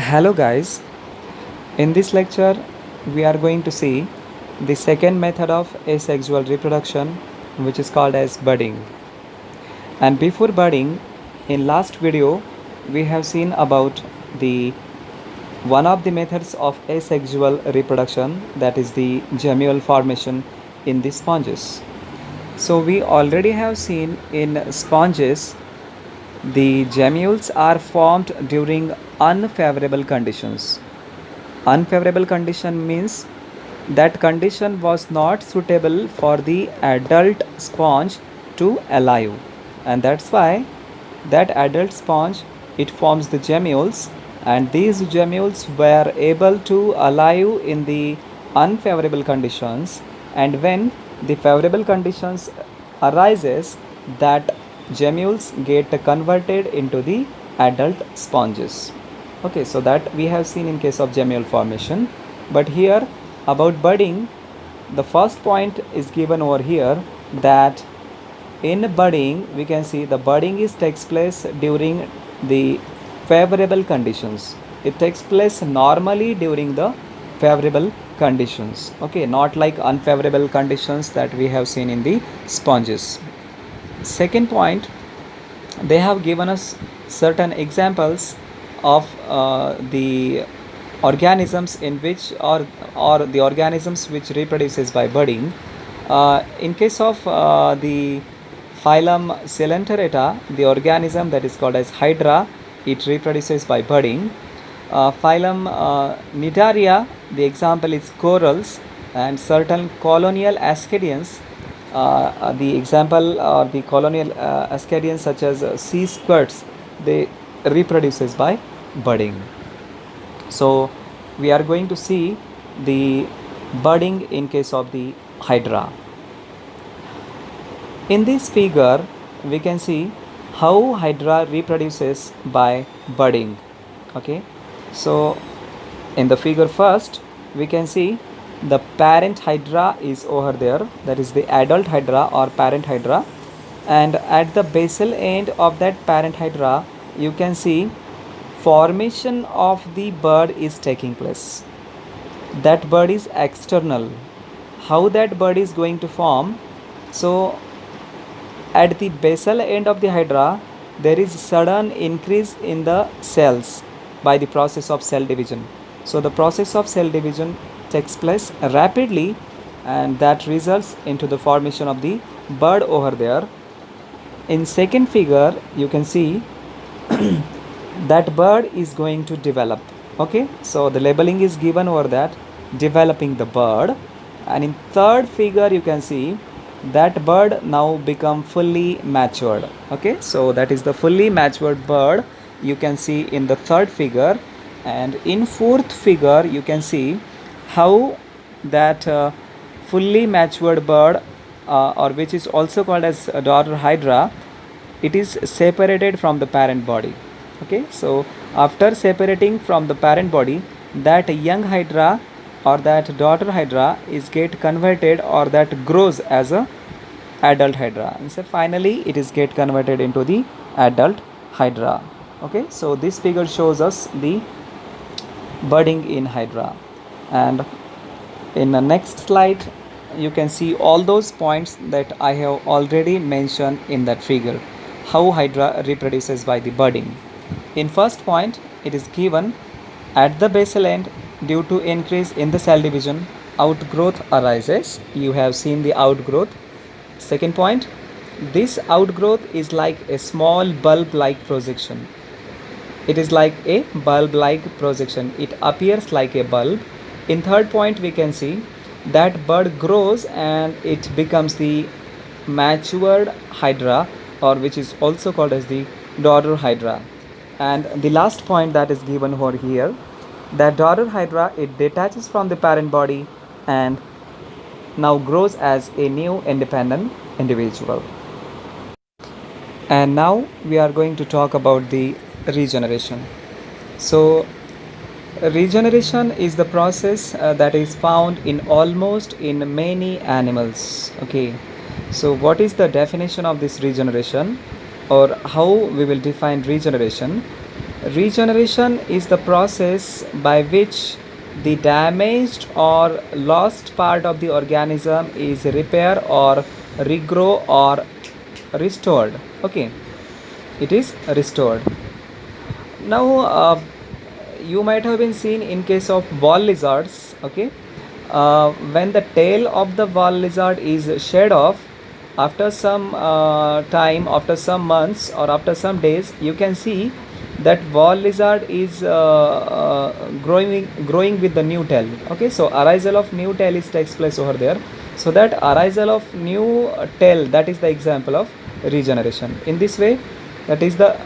Hello guys, in this lecture we are going to see the second method of asexual reproduction, which is called as budding. And before budding, in last video we have seen about the one of the methods of asexual reproduction, that is the gemule formation in the sponges. So we already have seen in sponges the gemmules are formed during unfavorable conditions. Unfavorable condition means that condition was not suitable for the adult sponge to alive, and that's why that adult sponge, it forms the gemmules, and these gemmules were able to alive in the unfavorable conditions, and when the favorable conditions arises, that gemmules get converted into the adult sponges. Okay, so that we have seen in case of gemmule formation. But here about budding, the first point is given over here, that in budding we can see the budding takes place during the favorable conditions. It takes place normally during the favorable conditions. Okay, not like unfavorable conditions that we have seen in the sponges. Second point, they have given us certain examples of the organisms in which or the organisms which reproduces by budding. In case of the phylum Coelenterata, the organism that is called as Hydra, it reproduces by budding. Phylum Cnidaria, the example is corals, and certain colonial ascadians, the example or the colonial ascadians such as sea squirts, they reproduces by budding. So we are going to see the budding in case of the Hydra. In this figure we can see how Hydra reproduces by budding. Okay, so in the figure first we can see the parent Hydra is over there, that is the adult Hydra or parent Hydra, and at the basal end of that parent Hydra you can see formation of the bud is taking place. That bud is external. How that bud is going to form? So at the basal end of the Hydra there is sudden increase in the cells by the process of cell division. So the process of cell division takes place rapidly, and that results into the formation of the bud over there. In second figure you can see that bud is going to develop. Okay, so the labeling is given over that, developing the bud. And in third figure you can see that bud now become fully matured. Okay, so that is the fully matured bud you can see in the third figure. And in fourth figure you can see how that fully matured bud, or which is also called as a daughter Hydra, it is separated from the parent body. Okay, so after separating from the parent body, that young Hydra or that daughter Hydra is get converted, or that grows as a adult Hydra, and so finally it is get converted into the adult Hydra. Okay, so this figure shows us the budding in Hydra. And in the next slide you can see all those points that I have already mentioned in that figure, how Hydra reproduces by the budding. In first point it is given at the basal end, due to increase in the cell division, outgrowth arises. You have seen the outgrowth. Second point, this outgrowth is like a small bulb like projection. It is like a bulb like projection, it appears like a bulb. In third point we can see that bud grows and it becomes the matured Hydra, or which is also called as the daughter Hydra. And the last point that is given over here, that daughter Hydra, it detaches from the parent body and now grows as a new independent individual. And now we are going to talk about the regeneration. So regeneration is the process that is found in almost in many animals. Okay, so what is the definition of this regeneration, or how we will define regeneration? Regeneration is the process by which the damaged or lost part of the organism is repaired or regrow or restored. Okay, it is restored. Now you might have been seen in case of wall lizards. Okay, when the tail of the wall lizard is shed off, after some time, after some months or after some days, you can see that wall lizard is growing with the new tail. Okay, so arisal of new tail is takes place over there. So that arisal of new tail, that is the example of regeneration. In this way, that is the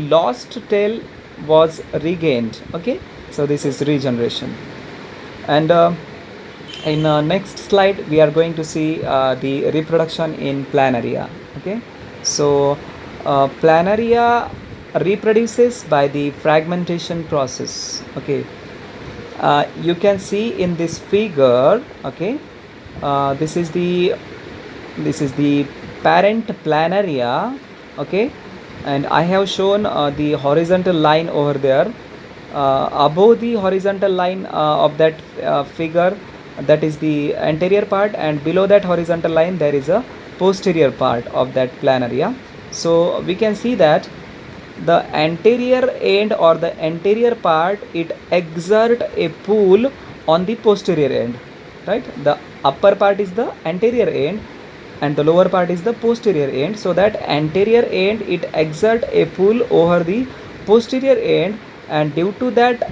lost tail was regained. Okay, so this is regeneration. And in next slide we are going to see the reproduction in planaria. Okay, so planaria reproduces by the fragmentation process. Okay, you can see in this figure. Okay, this is the parent planaria. Okay, and I have shown the horizontal line over there. Above the horizontal line of that figure, that is the anterior part, and below that horizontal line there is a posterior part of that planaria. So we can see that the anterior end or the anterior part, it exert a pull on the posterior end, right? The upper part is the anterior end and the lower part is the posterior end. So that anterior end, it exert a pull over the posterior end, and due to that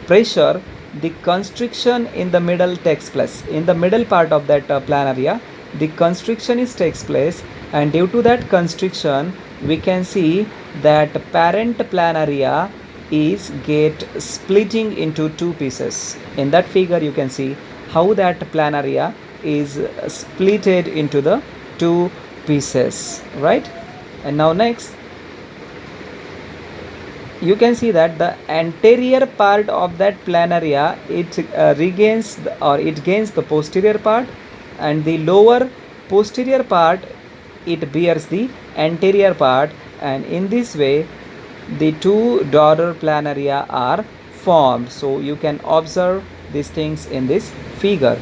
pressure, the constriction in the middle takes place. In the middle part of that planaria, the constriction is takes place, and due to that constriction, we can see that parent planaria is get splitting into two pieces. In that figure, you can see how that planaria is splitted into the two pieces, right? And now next, you can see that the anterior part of that planaria, it gains the posterior part, and the lower posterior part, it bears the anterior part, and in this way the two daughter planaria are formed. So you can observe these things in this figure.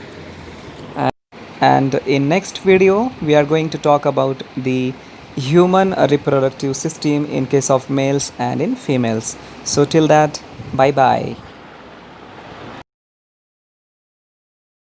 And in next video we are going to talk about the human reproductive system in case of males and in females. So till that, bye bye.